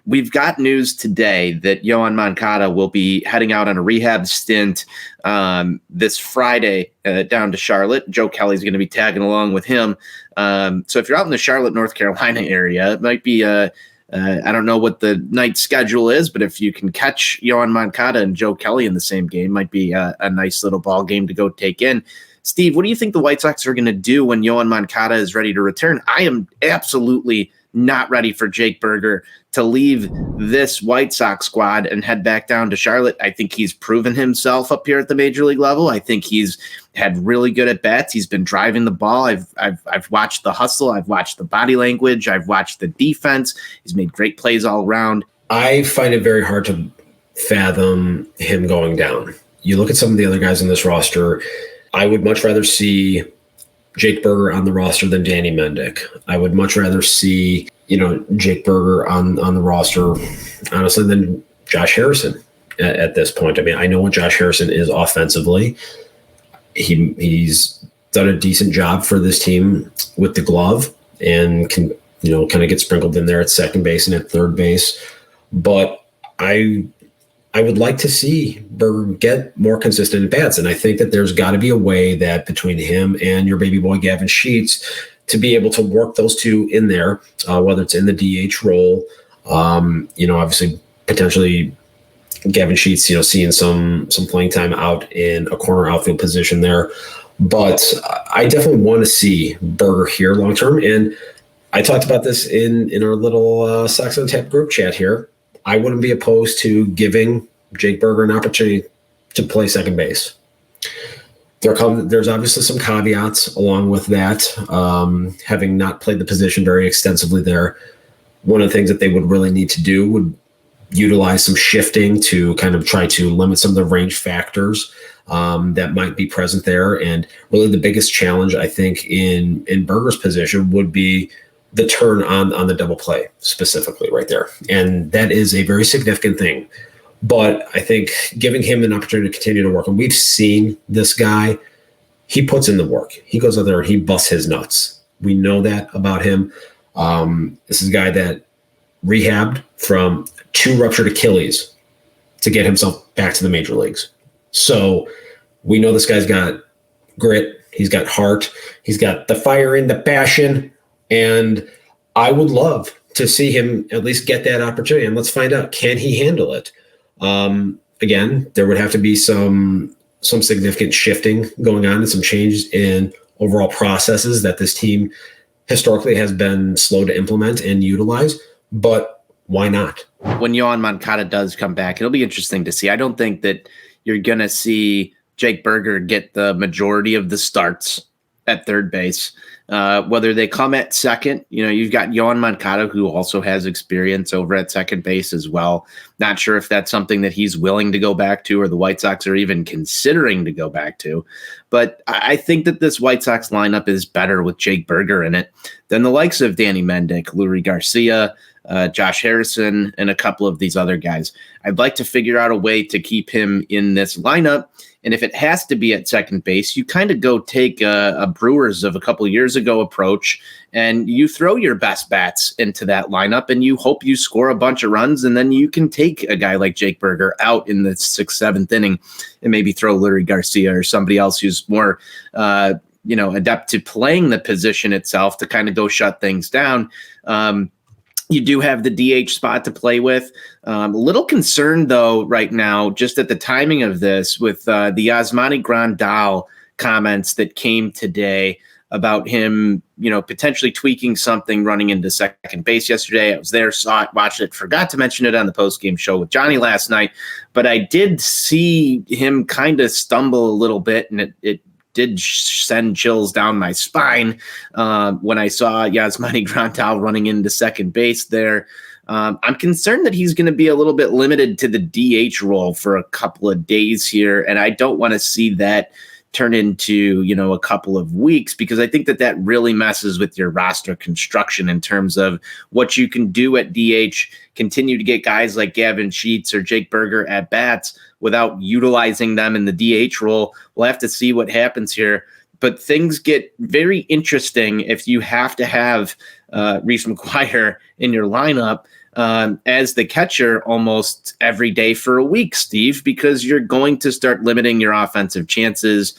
We've got news today that Yohan Moncada will be heading out on a rehab stint this Friday down to Charlotte. Joe Kelly's going to be tagging along with him. So if you're out in the Charlotte, North Carolina area, it might be I don't know what the night schedule is, but if you can catch Yohan Moncada and Joe Kelly in the same game, might be a nice little ball game to go take in. Steve, what do you think the White Sox are going to do when Yohan Moncada is ready to return? I am absolutely not ready for Jake Burger to leave this White Sox squad and head back down to Charlotte. I think he's proven himself up here at the major league level. I think he's had really good at bats. He's been driving the ball. I've watched the hustle. I've watched the body language. I've watched the defense. He's made great plays all around. I find it very hard to fathom him going down. You look at some of the other guys on this roster. I would much rather see Jake Burger on the roster than Danny Mendick. I would much rather see, Jake Burger on the roster, honestly, than Josh Harrison at this point. I mean, I know what Josh Harrison is offensively. He's done a decent job for this team with the glove and can, kind of get sprinkled in there at second base and at third base. But I would like to see Burger get more consistent at bats. And I think that there's got to be a way that between him and your baby boy, Gavin Sheets, to be able to work those two in there, whether it's in the DH role, obviously potentially Gavin Sheets, seeing some playing time out in a corner outfield position there. But I definitely want to see Burger here long-term. And I talked about this in our little SoxOnTap group chat here. I wouldn't be opposed to giving Jake Burger an opportunity to play second base. There's obviously some caveats along with that. Having not played the position very extensively there, one of the things that they would really need to do would utilize some shifting to kind of try to limit some of the range factors that might be present there. And really the biggest challenge, I think, in Burger's position would be the turn on the double play specifically right there. And that is a very significant thing. But I think giving him an opportunity to continue to work, and we've seen this guy, he puts in the work. He goes out there and he busts his nuts. We know that about him. This is a guy that rehabbed from 2 ruptured Achilles to get himself back to the major leagues. So we know this guy's got grit. He's got heart. He's got the fire and the passion. And I would love to see him at least get that opportunity. And let's find out, can he handle it? Again, there would have to be some significant shifting going on and some changes in overall processes that this team historically has been slow to implement and utilize. But why not? When Yohan Moncada does come back, it'll be interesting to see. I don't think that you're going to see Jake Burger get the majority of the starts at third base. Whether they come at second, you've got Yohan Moncada, who also has experience over at second base as well. Not sure if that's something that he's willing to go back to or the White Sox are even considering to go back to. But I think that this White Sox lineup is better with Jake Burger in it than the likes of Danny Mendick, Leury Garcia, Josh Harrison, and a couple of these other guys. I'd like to figure out a way to keep him in this lineup. And if it has to be at second base, you kind of go take a Brewers of a couple of years ago approach, and you throw your best bats into that lineup, and you hope you score a bunch of runs, and then you can take a guy like Jake Burger out in the 6th, 7th inning and maybe throw Leury Garcia or somebody else who's more adept to playing the position itself to kind of go shut things down. You do have the DH spot to play with. A little concerned, though, right now, just at the timing of this, with the Yasmani Grandal comments that came today about him, potentially tweaking something running into second base yesterday. I was there, saw it, watched it, forgot to mention it on the postgame show with Johnny last night, but I did see him kind of stumble a little bit, and it did send chills down my spine when I saw Yasmani Grandal running into second base there. I'm concerned that he's going to be a little bit limited to the DH role for a couple of days here, and I don't want to see that turn into, a couple of weeks, because I think that really messes with your roster construction in terms of what you can do at DH, continue to get guys like Gavin Sheets or Jake Burger at bats without utilizing them in the DH role. We'll have to see what happens here. But things get very interesting if you have to have Reese McGuire in your lineup as the catcher almost every day for a week, Steve, because you're going to start limiting your offensive chances